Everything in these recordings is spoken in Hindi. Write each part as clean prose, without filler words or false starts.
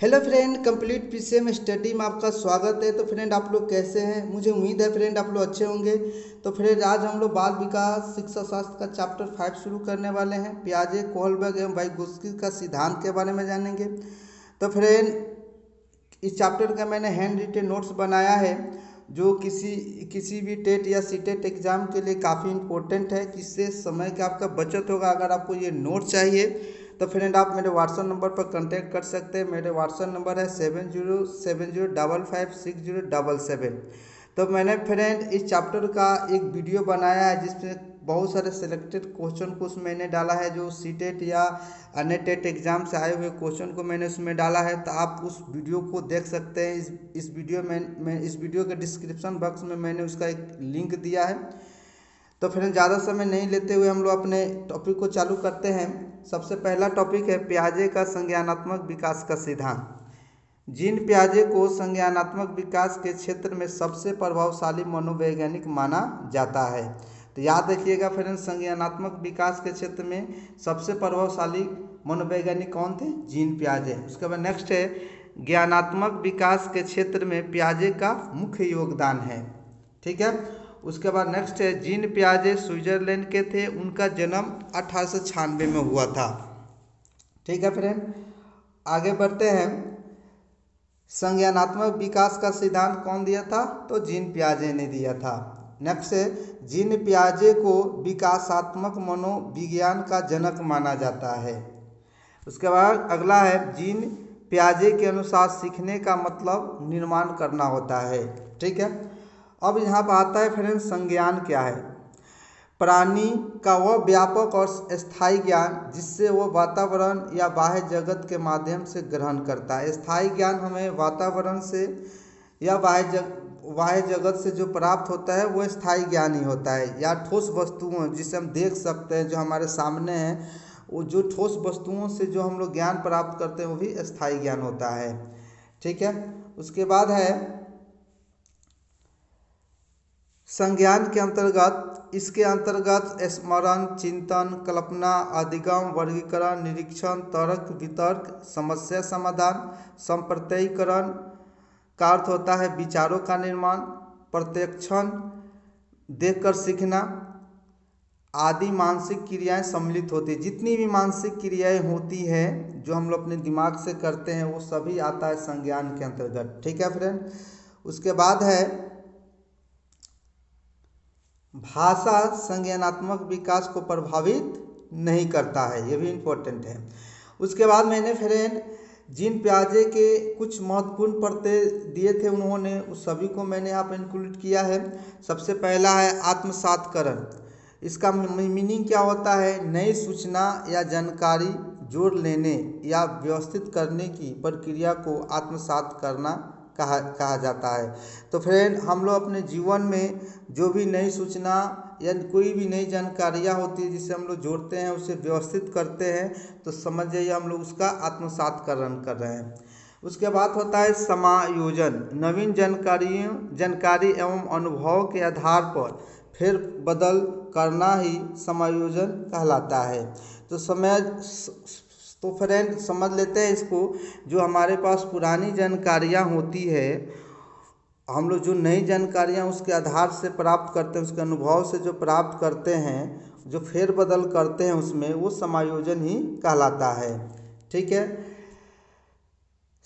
Hello friend, complete PCM study में आपका स्वागत है। तो फ्रेंड, आप लोग कैसे हैं? मुझे उम्मीद है फ्रेंड आप लोग अच्छे होंगे। तो फ्रेंड, आज हम लोग बाल विकास शिक्षा शास्त्र का चैप्टर 5 शुरू करने वाले हैं। पियाजे, कोहलबर्ग एवं वाइगोत्स्की का सिद्धांत के बारे में जानेंगे। तो फ्रेंड, इस चैप्टर का मैंने हैंड रिटेन नोट्स बनाया है, जो किसी भी टेट या सीटेट एग्ज़ाम के लिए काफ़ी इंपॉर्टेंट है, जिससे समय का आपका बचत होगा। अगर आपको ये नोट चाहिए तो फ्रेंड, आप मेरे व्हाट्सअप नंबर पर कांटेक्ट कर सकते हैं। मेरे व्हाट्सअप नंबर है 7070556077। तो मैंने फ्रेंड इस चैप्टर का एक वीडियो बनाया है, जिसमें बहुत सारे सिलेक्टेड क्वेश्चन को उसमें मैंने डाला है, जो सीटेट या अन्य टेट एग्जाम से आए हुए क्वेश्चन को मैंने उसमें डाला है। तो आप उस वीडियो को देख सकते हैं। इस वीडियो में मैं इस वीडियो के डिस्क्रिप्शन बॉक्स में मैंने उसका एक लिंक दिया है। तो फिर ज़्यादा समय नहीं लेते हुए हम लोग अपने टॉपिक को चालू करते हैं। सबसे पहला टॉपिक है पियाजे का संज्ञानात्मक विकास का सिद्धांत। जीन पियाजे को संज्ञानात्मक विकास के क्षेत्र में सबसे प्रभावशाली मनोवैज्ञानिक माना जाता है। तो याद रखिएगा फ्रेंड्स, संज्ञानात्मक विकास के क्षेत्र में सबसे प्रभावशाली मनोवैज्ञानिक कौन थे? जीन पियाजे। उसके बाद नेक्स्ट है ज्ञानात्मक विकास के क्षेत्र में पियाजे का मुख्य योगदान है। ठीक है। उसके बाद नेक्स्ट है जीन पियाजे स्विट्जरलैंड के थे। उनका जन्म 1896 में हुआ था। ठीक है फ्रेंड, आगे बढ़ते हैं। संज्ञानात्मक विकास का सिद्धांत कौन दिया था? तो जीन पियाजे ने दिया था। नेक्स्ट है जीन पियाजे को विकासात्मक मनोविज्ञान का जनक माना जाता है। उसके बाद अगला है जीन पियाजे के अनुसार सीखने का मतलब निर्माण करना होता है। ठीक है। अब यहाँ पर आता है फ्रेंड्स, संज्ञान क्या है? प्राणी का वह व्यापक और स्थायी ज्ञान जिससे वह वातावरण या बाह्य जगत के माध्यम से ग्रहण करता है। स्थायी ज्ञान हमें वातावरण से या बाह्य जगत से जो प्राप्त होता है वो स्थायी ज्ञान ही होता है। या ठोस वस्तुओं जिसे हम देख सकते हैं, जो हमारे सामने हैं, वो जो ठोस वस्तुओं से जो हम लोग ज्ञान प्राप्त करते हैं वो भी स्थायी ज्ञान होता है। ठीक है। उसके बाद है संज्ञान के अंतर्गत, इसके अंतर्गत स्मरण, चिंतन, कल्पना, अधिगम, वर्गीकरण, निरीक्षण, तर्क, वितर्क, समस्या समाधान, संप्रत्ययीकरण का अर्थ होता है विचारों का निर्माण, प्रत्यक्षण, देखकर सीखना आदि मानसिक क्रियाएं सम्मिलित होती है। जितनी भी मानसिक क्रियाएं होती हैं जो हम लोग अपने दिमाग से करते हैं, वो सभी आता है संज्ञान के अंतर्गत। ठीक है फ्रेंड। उसके बाद है भाषा संज्ञानात्मक विकास को प्रभावित नहीं करता है, ये भी इम्पोर्टेंट है। उसके बाद मैंने फ्रेंड जीन पियाजे के कुछ महत्वपूर्ण प्रत्यय दिए थे, उन्होंने उस सभी को मैंने यहाँ पर इंक्लूड किया है। सबसे पहला है आत्मसातकरण। इसका मीनिंग क्या होता है? नई सूचना या जानकारी जोड़ लेने या व्यवस्थित करने की प्रक्रिया को आत्मसात करना कहा जाता है। तो फ्रेंड, हम लोग अपने जीवन में जो भी नई सूचना या कोई भी नई जानकारियाँ होती है जिसे हम लोग जोड़ते हैं, उसे व्यवस्थित करते हैं, तो समझ जाइए हम लोग उसका आत्मसातकरण कर रहे हैं। उसके बाद होता है समायोजन। नवीन जानकारी एवं अनुभव के आधार पर फिर बदल करना ही समायोजन कहलाता है। तो फ्रेंड समझ लेते हैं इसको। जो हमारे पास पुरानी जानकारियाँ होती है, हम लोग जो नई जानकारियाँ उसके आधार से प्राप्त करते हैं, उसके अनुभव से जो प्राप्त करते हैं, जो फेरबदल करते हैं, उसमें वो समायोजन ही कहलाता है। ठीक है।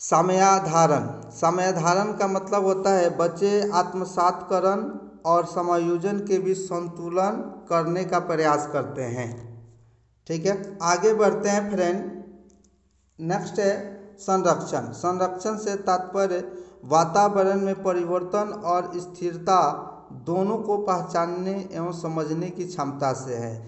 समयाधारण का मतलब होता है बच्चे आत्मसातकरण और समायोजन के बीच संतुलन करने का प्रयास करते हैं। ठीक है। आगे बढ़ते हैं फ्रेंड। नेक्स्ट है संरक्षण से तात्पर्य वातावरण में परिवर्तन और स्थिरता दोनों को पहचानने एवं समझने की क्षमता से है।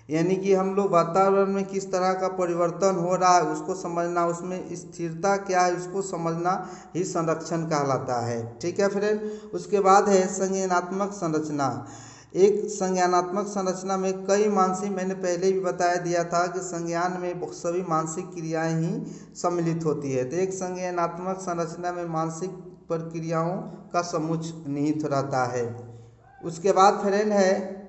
यानी कि हम लोग वातावरण में किस तरह का परिवर्तन हो रहा है उसको समझना, उसमें स्थिरता क्या है उसको समझना ही संरक्षण कहलाता है। ठीक है फ्रेंड। उसके बाद है संज्ञानात्मक संरचना। एक संज्ञानात्मक संरचना में कई मानसिक, मैंने पहले भी बताया दिया था कि संज्ञान में सभी मानसिक क्रियाएं ही सम्मिलित होती है। तो एक संज्ञानात्मक संरचना में मानसिक प्रक्रियाओं का समूह निहित रहता है। उसके बाद फ्रेंड है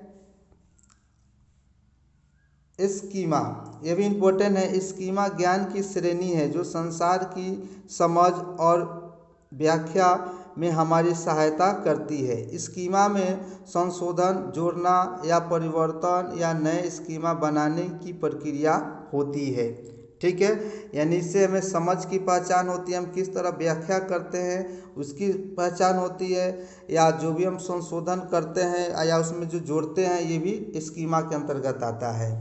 स्कीमा, ये भी इम्पोर्टेंट है। स्कीमा ज्ञान की श्रेणी है जो संसार की समझ और व्याख्या में हमारी सहायता करती है। स्कीमा में संशोधन, जोड़ना या परिवर्तन या नए स्कीमा बनाने की प्रक्रिया होती है। ठीक है, यानी इससे हमें समझ की पहचान होती है, हम किस तरह व्याख्या करते हैं उसकी पहचान होती है, या जो भी हम संशोधन करते हैं या उसमें जो जोड़ते हैं ये भी स्कीमा के अंतर्गत आता है।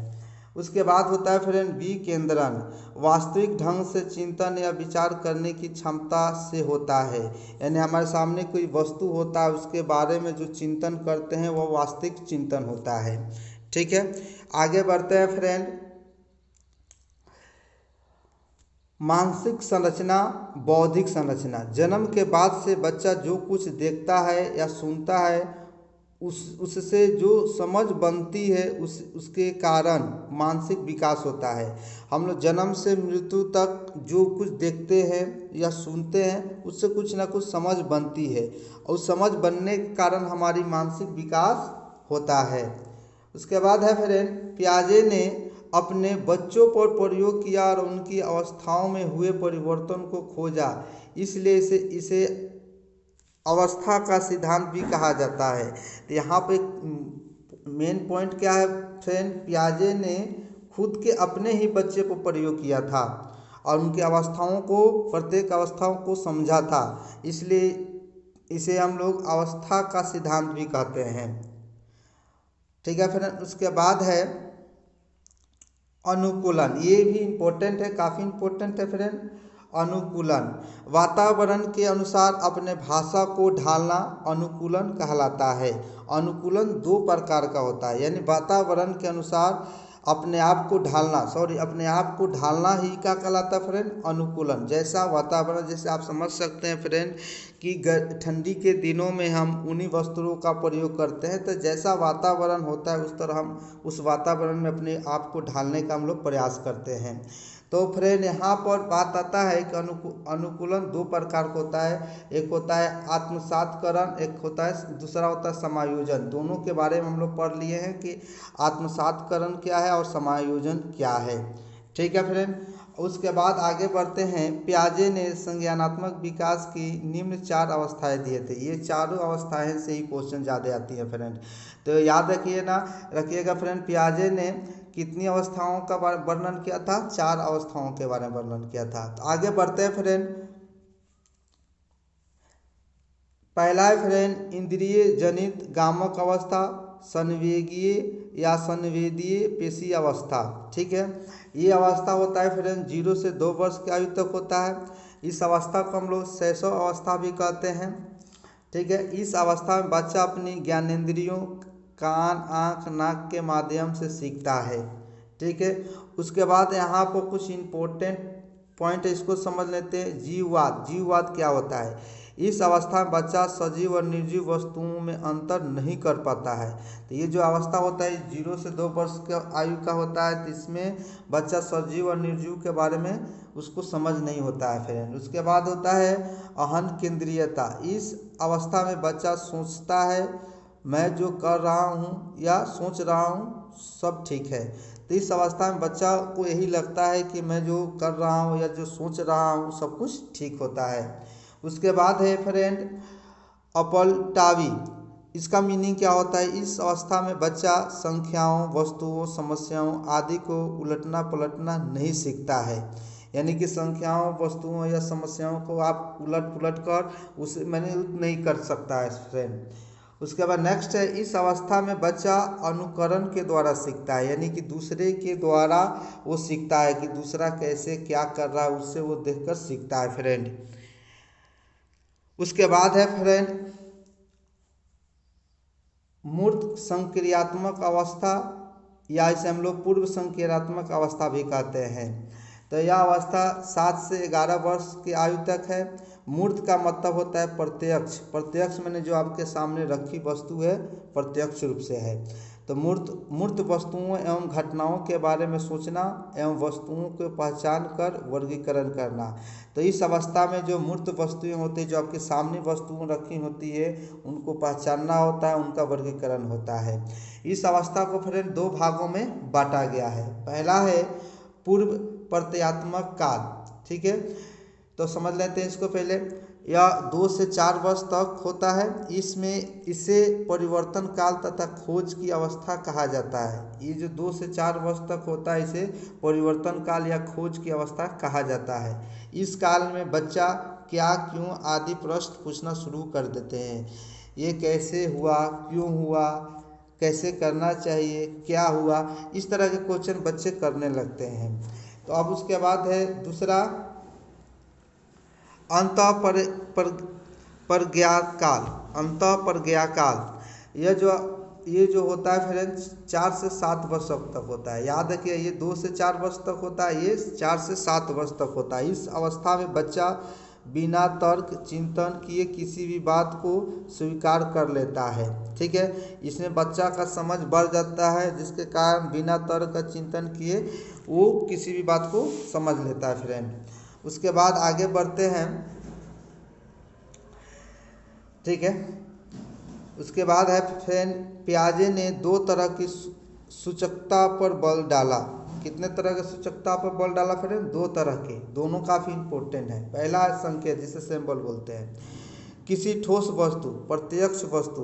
उसके बाद होता है फ्रेंड विकेंद्रण, वास्तविक ढंग से चिंतन या विचार करने की क्षमता से होता है। यानी हमारे सामने कोई वस्तु होता है उसके बारे में जो चिंतन करते हैं वह वास्तविक चिंतन होता है। ठीक है, आगे बढ़ते हैं फ्रेंड। मानसिक संरचना, बौद्धिक संरचना। जन्म के बाद से बच्चा जो कुछ देखता है या सुनता है उससे जो समझ बनती है उसके कारण मानसिक विकास होता है। हम लोग जन्म से मृत्यु तक जो कुछ देखते हैं या सुनते हैं उससे कुछ ना कुछ समझ बनती है, और समझ बनने के कारण हमारी मानसिक विकास होता है। उसके बाद है फ्रेंड, पियाजे ने अपने बच्चों पर प्रयोग किया और उनकी अवस्थाओं में हुए परिवर्तन को खोजा, इसलिए इसे अवस्था का सिद्धांत भी कहा जाता है। तो यहाँ पे मेन पॉइंट क्या है फ्रेंड, पियाजे ने खुद के अपने ही बच्चे पर प्रयोग किया था और उनकी अवस्थाओं को, प्रत्येक अवस्थाओं को समझा था, इसलिए इसे हम लोग अवस्था का सिद्धांत भी कहते हैं। ठीक है फ्रेंड, उसके बाद है अनुकूलन। ये भी इम्पोर्टेंट है, काफ़ी इम्पोर्टेंट है फ्रेंड। अनुकूलन, वातावरण के अनुसार अपने भाषा को ढालना अनुकूलन कहलाता है। अनुकूलन दो प्रकार का होता है, यानी वातावरण के अनुसार अपने आप को ढालना, अपने आप को ढालना ही क्या कहलाता है फ्रेंड, अनुकूलन। जैसा वातावरण, जैसे आप समझ सकते हैं फ्रेंड कि ठंडी के दिनों में हम उन्हीं वस्त्रों का प्रयोग करते हैं, तो जैसा वातावरण होता है उस तरह हम उस वातावरण में अपने आप को ढालने का हम लोग प्रयास करते हैं। तो फ्रेंड यहाँ पर बात आता है कि अनुकूलन दो प्रकार का होता है, एक होता है आत्मसातकरण, एक होता है दूसरा होता है समायोजन। दोनों के बारे में हम लोग पढ़ लिए हैं कि आत्मसातकरण क्या है और समायोजन क्या है। ठीक है फ्रेंड, उसके बाद आगे बढ़ते हैं। पियाजे ने संज्ञानात्मक विकास की निम्न 4 अवस्थाएं दिए थे। ये चारों अवस्थाएं से ही क्वेश्चन ज़्यादा आती है फ्रेंड, तो याद रखिएगा फ्रेंड, पियाजे ने कितनी अवस्थाओं का वर्णन किया था, 4 अवस्थाओं के बारे में वर्णन किया था। तो आगे बढ़ते हैं फ्रेंड। पहला है फ्रेंड इंद्रिय जनित गामक अवस्था, संवेगीय या संवेदीय पेशी अवस्था। ठीक है, ये अवस्था होता है फ्रेंड 0 से 2 वर्ष की आयु तक होता है। इस अवस्था को हम लोग शैशव अवस्था भी कहते हैं। ठीक है, इस अवस्था में बच्चा अपनी ज्ञानेंद्रियों कान, आँख, नाक के माध्यम से सीखता है। ठीक है, उसके बाद यहाँ पर कुछ इम्पोर्टेंट पॉइंट है, इसको समझ लेते हैं। जीववाद, जीववाद क्या होता है। इस अवस्था में बच्चा सजीव और निर्जीव वस्तुओं में अंतर नहीं कर पाता है। तो ये जो अवस्था होता है 0 से 2 वर्ष के आयु का होता है, तो इसमें बच्चा सजीव और निर्जीव के बारे में उसको समझ नहीं होता है फ्रेंड। उसके बाद होता है अहन केंद्रीयता। इस अवस्था में बच्चा सोचता है मैं जो कर रहा हूँ या सोच रहा हूँ सब ठीक है। तो इस अवस्था में बच्चा को यही लगता है कि मैं जो कर रहा हूँ या जो सोच रहा हूँ सब कुछ ठीक होता है। उसके बाद है फ्रेंड अपलटावी। इसका मीनिंग क्या होता है, इस अवस्था में बच्चा संख्याओं, वस्तुओं, समस्याओं आदि को उलटना पलटना नहीं सीखता है। यानी कि संख्याओं, वस्तुओं या समस्याओं को आप उलट पुलट कर उसे मैनेज नहीं कर सकता है फ्रेंड। उसके बाद नेक्स्ट है, इस अवस्था में बच्चा अनुकरण के द्वारा सीखता है, यानी कि दूसरे के द्वारा वो सीखता है कि दूसरा कैसे क्या कर रहा है, उससे वो देखकर सीखता है फ्रेंड। उसके बाद है फ्रेंड मूर्त संक्रियात्मक अवस्था, या इसे हम लोग पूर्व संक्रियात्मक अवस्था भी कहते हैं। तो यह अवस्था 7 से 11 वर्ष की आयु तक है। मूर्त का मतलब होता है प्रत्यक्ष। प्रत्यक्ष मैंने जो आपके सामने रखी वस्तु है प्रत्यक्ष रूप से है। तो मूर्त मूर्त वस्तुओं एवं घटनाओं के बारे में सोचना एवं वस्तुओं को पहचान कर वर्गीकरण करना। तो इस अवस्था में जो मूर्त वस्तुएं होती है, जो आपके सामने वस्तुएं रखी होती है, उनको पहचानना होता है, उनका वर्गीकरण होता है। इस अवस्था को फ्रेंड दो भागों में बांटा गया है। पहला है पूर्व प्रत्ययात्मक काल, ठीक है, तो समझ लेते हैं इसको पहले। यह 2 से 4 वर्ष तक होता है। इसे परिवर्तन काल तथा खोज की अवस्था कहा जाता है। ये जो 2 से 4 वर्ष तक होता है, इसे परिवर्तन काल या खोज की अवस्था कहा जाता है। इस काल में बच्चा क्या, क्यों आदि प्रश्न पूछना शुरू कर देते हैं। ये कैसे हुआ, क्यों हुआ, कैसे करना चाहिए, क्या हुआ, इस तरह के क्वेश्चन बच्चे करने लगते हैं। तो अब उसके बाद है दूसरा अंतःप्रज्ञा काल। ये जो होता है फ्रेंड्स 4 से 7 वर्ष तक होता है। याद रखिए, ये 2 से 4 वर्ष तक होता है, ये 4 से 7 वर्ष तक होता है। इस अवस्था में बच्चा बिना तर्क चिंतन किए किसी भी बात को स्वीकार कर लेता है, ठीक है। इसमें बच्चा का समझ बढ़ जाता है, जिसके कारण बिना तर्क का चिंतन किए वो किसी भी बात को समझ लेता है फ्रेंड। उसके बाद आगे बढ़ते हैं, ठीक है। उसके बाद है फ्रेंड, पियाजे ने 2 तरह की सूचकता पर बल डाला। कितने तरह के सूचकता पर बल डाला फ्रेंड? 2 तरह के, दोनों काफ़ी इंपॉर्टेंट है। पहला है संकेत, जिसे सिंबल बोलते हैं। किसी ठोस वस्तु, प्रत्यक्ष वस्तु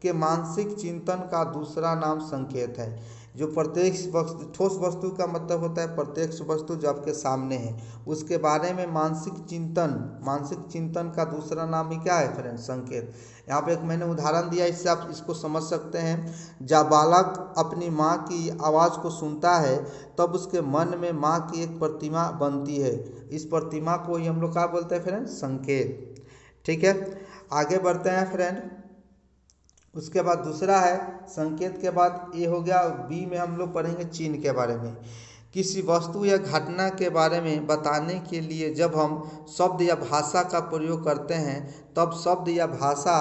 के मानसिक चिंतन का दूसरा नाम संकेत है। जो प्रत्यक्ष वस्तु, ठोस वस्तु का मतलब होता है प्रत्यक्ष वस्तु जो आपके सामने है, उसके बारे में मानसिक चिंतन का दूसरा नाम ही क्या है फ्रेंड? संकेत। यहाँ पे एक मैंने उदाहरण दिया, इससे आप इसको समझ सकते हैं। जब बालक अपनी माँ की आवाज़ को सुनता है, तब उसके मन में माँ की एक प्रतिमा बनती है। इस प्रतिमा को ही हम लोग क्या बोलते हैं फ्रेंड? संकेत, ठीक है। आगे बढ़ते हैं फ्रेंड। उसके बाद दूसरा है संकेत के बाद ये हो गया। बी में हम लोग पढ़ेंगे चिन्ह के बारे में। किसी वस्तु या घटना के बारे में बताने के लिए जब हम शब्द या भाषा का प्रयोग करते हैं, तब शब्द या भाषा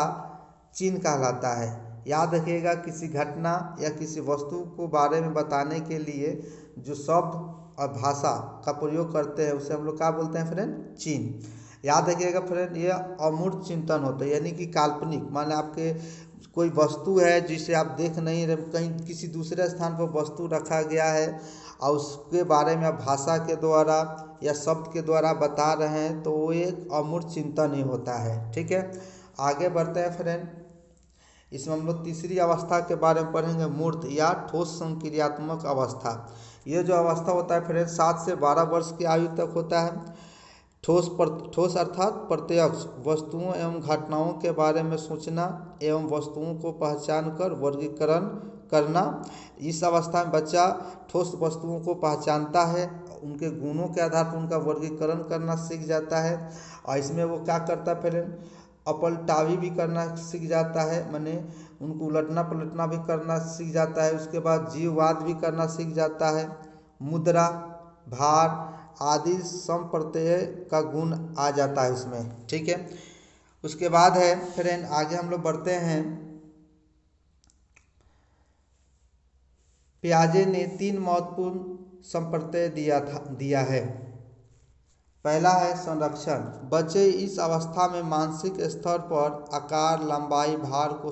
चिन्ह कहलाता है। याद रखिएगा, किसी घटना या किसी वस्तु को बारे में बताने के लिए जो शब्द और भाषा का प्रयोग करते हैं, उसे हम लोग क्या बोलते हैं फ्रेंड? चिन्ह। याद रखिएगा फ्रेंड, ये अमूर्त चिंतन होता है, यानी कि काल्पनिक। मान आपके कोई वस्तु है जिसे आप देख नहीं रहे, कहीं किसी दूसरे स्थान पर वस्तु रखा गया है और उसके बारे में आप भाषा के द्वारा या शब्द के द्वारा बता रहे हैं, तो वो एक अमूर्त चिंतन ही होता है, ठीक है। आगे बढ़ते हैं फ्रेंड। इसमें हम लोग तीसरी अवस्था के बारे में पढ़ेंगे, मूर्त या ठोस संक्रियात्मक अवस्था। ये जो अवस्था होता है फ्रेंड 7 से 12 वर्ष की आयु तक होता है। ठोस अर्थात प्रत्यक्ष वस्तुओं एवं घटनाओं के बारे में सोचना एवं वस्तुओं को पहचान कर वर्गीकरण करना। इस अवस्था में बच्चा ठोस वस्तुओं को पहचानता है, उनके गुणों के आधार पर उनका वर्गीकरण करना सीख जाता है। और इसमें वो क्या करता है फिर? अपलटावी भी करना सीख जाता है, माने उनको उलटना पलटना भी करना सीख जाता है। उसके बाद जीववाद भी करना सीख जाता है। मुद्रा, भार आदि संप्रत्यय का गुण आ जाता है इसमें, ठीक है। उसके बाद है फ्रेंड, आगे हम लोग बढ़ते हैं। पियाजे ने 3 महत्वपूर्ण संप्रत्यय दिया है। पहला है संरक्षण। बच्चे इस अवस्था में मानसिक स्तर पर आकार, लंबाई, भार को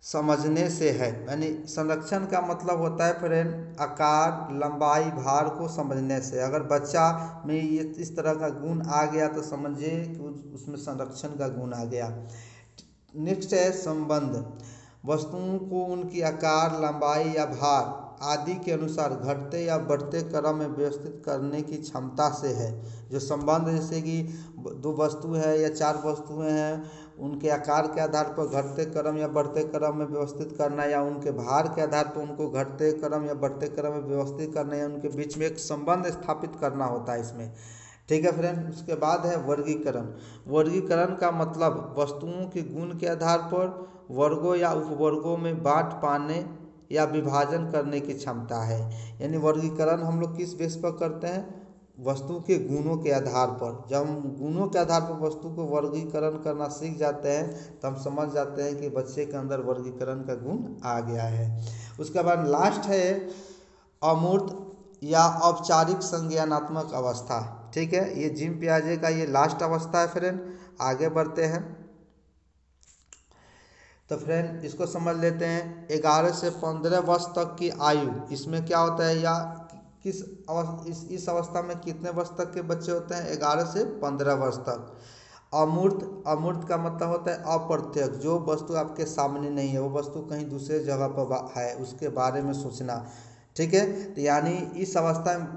समझने से है। यानी संरक्षण का मतलब होता है फ्रेंड आकार, लंबाई, भार को समझने से। अगर बच्चा में ये इस तरह का गुण आ गया तो समझिए कि उसमें संरक्षण का गुण आ गया। नेक्स्ट है संबंध। वस्तुओं को उनकी आकार, लंबाई या भार आदि के अनुसार घटते या बढ़ते क्रम में व्यवस्थित करने की क्षमता से है। जो संबंध, जैसे कि 2 वस्तु है या 4 वस्तुएं हैं, उनके आकार के आधार पर घटते क्रम या बढ़ते क्रम में व्यवस्थित करना, या उनके भार के आधार पर उनको घटते क्रम या बढ़ते क्रम में व्यवस्थित करना, या उनके बीच में एक संबंध स्थापित करना होता है इसमें, ठीक है फ्रेंड। उसके बाद है वर्गीकरण। वर्गीकरण का मतलब वस्तुओं के गुण के आधार पर वर्गों या उपवर्गों में बांट पाने या विभाजन करने की क्षमता है। यानी वर्गीकरण हम लोग किस बेस पर करते हैं? वस्तु के गुणों के आधार पर। जब हम गुणों के आधार पर वस्तु को वर्गीकरण करना सीख जाते हैं तो हम समझ जाते हैं कि बच्चे के अंदर वर्गीकरण का गुण आ गया है। उसके बाद लास्ट है अमूर्त या औपचारिक संज्ञानात्मक अवस्था। ठीक है, ये जिम पियाजे का ये लास्ट अवस्था है फ्रेंड। आगे बढ़ते हैं तो फ्रेंड इसको समझ लेते हैं। 11 से 15 वर्ष तक की आयु, इसमें क्या होता है या किस इस अवस्था में कितने वर्ष तक के बच्चे होते हैं? 11 से 15 वर्ष तक। अमूर्त का मतलब होता है अप्रत्यक्ष, जो वस्तु आपके सामने नहीं है, वो वस्तु कहीं दूसरे जगह पर है, उसके बारे में सोचना। ठीक है, तो यानी इस अवस्था में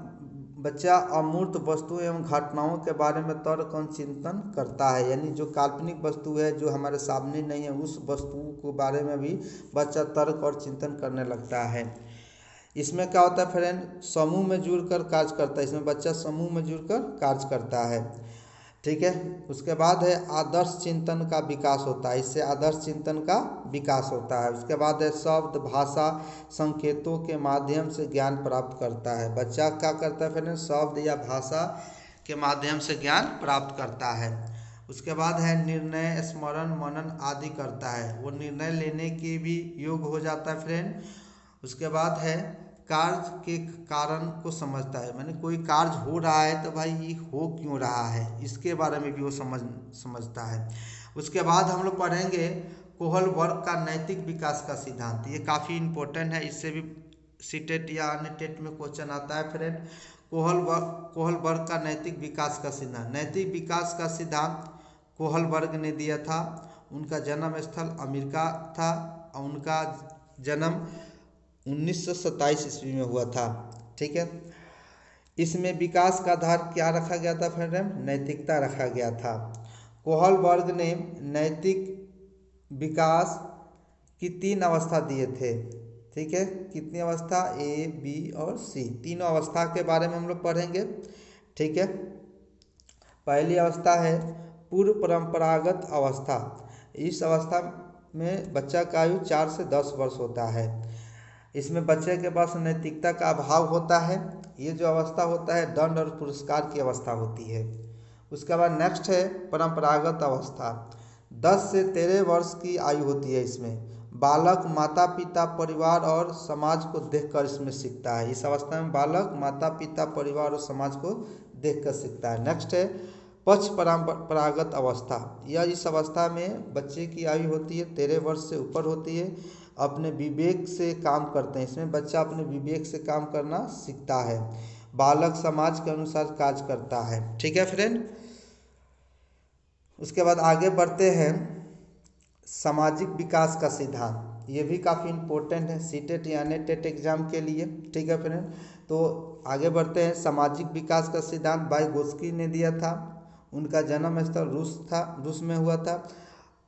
बच्चा अमूर्त वस्तु एवं घटनाओं के बारे में तर्क और चिंतन करता है। यानी जो काल्पनिक वस्तु है, जो हमारे सामने नहीं है, उस वस्तु के बारे में भी बच्चा तर्क और चिंतन करने लगता है। इसमें क्या होता है फ्रेंड? समूह में जुड़कर कार्य करता है। इसमें बच्चा समूह में जुड़कर कार्य करता है। ठीक है, उसके बाद है आदर्श चिंतन का विकास होता है। इससे आदर्श चिंतन का विकास होता है। उसके बाद है शब्द भाषा संकेतों के माध्यम से ज्ञान प्राप्त करता है। बच्चा क्या करता है फ्रेंड? शब्द या भाषा के माध्यम से ज्ञान प्राप्त करता है। उसके बाद है निर्णय स्मरण मनन आदि करता है, वो निर्णय लेने के भी योग हो जाता है फ्रेंड। उसके बाद है कार्य के कारण को समझता है, मैंने कोई कार्य हो रहा है तो भाई ये हो क्यों रहा है, इसके बारे में भी वो समझता है। उसके बाद हम लोग पढ़ेंगे कोहलबर्ग का नैतिक विकास का सिद्धांत। ये काफ़ी इम्पोर्टेंट है, इससे भी सीटेट या अन्य टेट में क्वेश्चन आता है फ्रेंड। कोहलबर्ग का नैतिक विकास का सिद्धांत। नैतिक विकास का सिद्धांत कोहलबर्ग ने दिया था। उनका जन्म स्थल अमेरिका था और उनका जन्म 1927 ईस्वी में हुआ था। ठीक है, इसमें विकास का आधार क्या रखा गया था फ्रेंड? नैतिकता रखा गया था। कोहलबर्ग ने नैतिक विकास की 3 अवस्था दिए थे। ठीक है, कितनी अवस्था? ए, बी और सी, तीनों अवस्था के बारे में हम लोग पढ़ेंगे। ठीक है, पहली अवस्था है पूर्व परंपरागत अवस्था। इस अवस्था में बच्चा का आयु 4 से 10 वर्ष होता है। इसमें बच्चे के पास नैतिकता का अभाव होता है। ये जो अवस्था होता है दंड और पुरस्कार की अवस्था होती है। उसके बाद नेक्स्ट है परंपरागत अवस्था। 10 से 13 वर्ष की आयु होती है। इसमें बालक माता पिता परिवार और समाज को देखकर इसमें सीखता है। इस अवस्था में बालक माता पिता परिवार और समाज को देखकर सीखता है। नेक्स्ट है पक्ष परंपरागत अवस्था। यह इस अवस्था में बच्चे की आयु होती है 13 वर्ष से ऊपर होती है। अपने विवेक से काम करते हैं। इसमें बच्चा अपने विवेक से काम करना सीखता है। बालक समाज के अनुसार कार्य करता है। ठीक है फ्रेंड, उसके बाद आगे बढ़ते हैं सामाजिक विकास का सिद्धांत। ये भी काफ़ी इम्पोर्टेंट है सीटेट या टेट एग्जाम के लिए। ठीक है फ्रेंड, तो आगे बढ़ते हैं। सामाजिक विकास का सिद्धांत वाइगोत्स्की ने दिया था। उनका जन्म स्थल रूस में हुआ था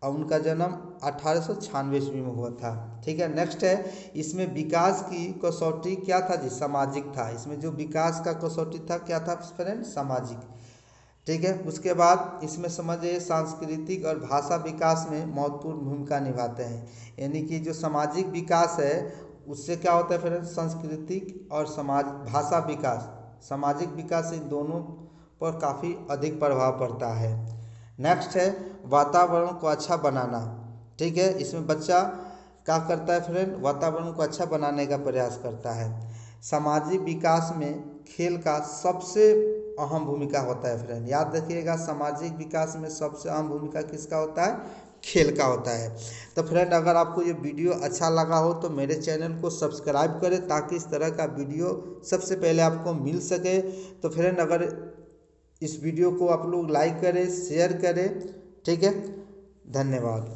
और उनका जन्म 1896 ईस्वी में हुआ था। ठीक है, नेक्स्ट है इसमें विकास की कसौटी क्या था जी? सामाजिक था। इसमें जो विकास का कसौटी था क्या था फ्रेंड? सामाजिक। ठीक है, उसके बाद इसमें समझिए सांस्कृतिक और भाषा विकास में महत्वपूर्ण भूमिका निभाते हैं। यानी कि जो सामाजिक विकास है उससे क्या होता है फ्रेंड? सांस्कृतिक और भाषा विकास, सामाजिक विकास, इन दोनों पर काफ़ी अधिक प्रभाव पड़ता है। नेक्स्ट है वातावरण को अच्छा बनाना। ठीक है, इसमें बच्चा क्या करता है फ्रेंड? वातावरण को अच्छा बनाने का प्रयास करता है। सामाजिक विकास में खेल का सबसे अहम भूमिका होता है फ्रेंड। याद रखिएगा, सामाजिक विकास में सबसे अहम भूमिका किसका होता है? खेल का होता है। तो फ्रेंड अगर आपको ये वीडियो अच्छा लगा हो तो मेरे चैनल को सब्सक्राइब करें ताकि इस तरह का वीडियो सबसे पहले आपको मिल सके। तो फ्रेंड अगर इस वीडियो को आप लोग लाइक करें, शेयर करें। ठीक है, धन्यवाद।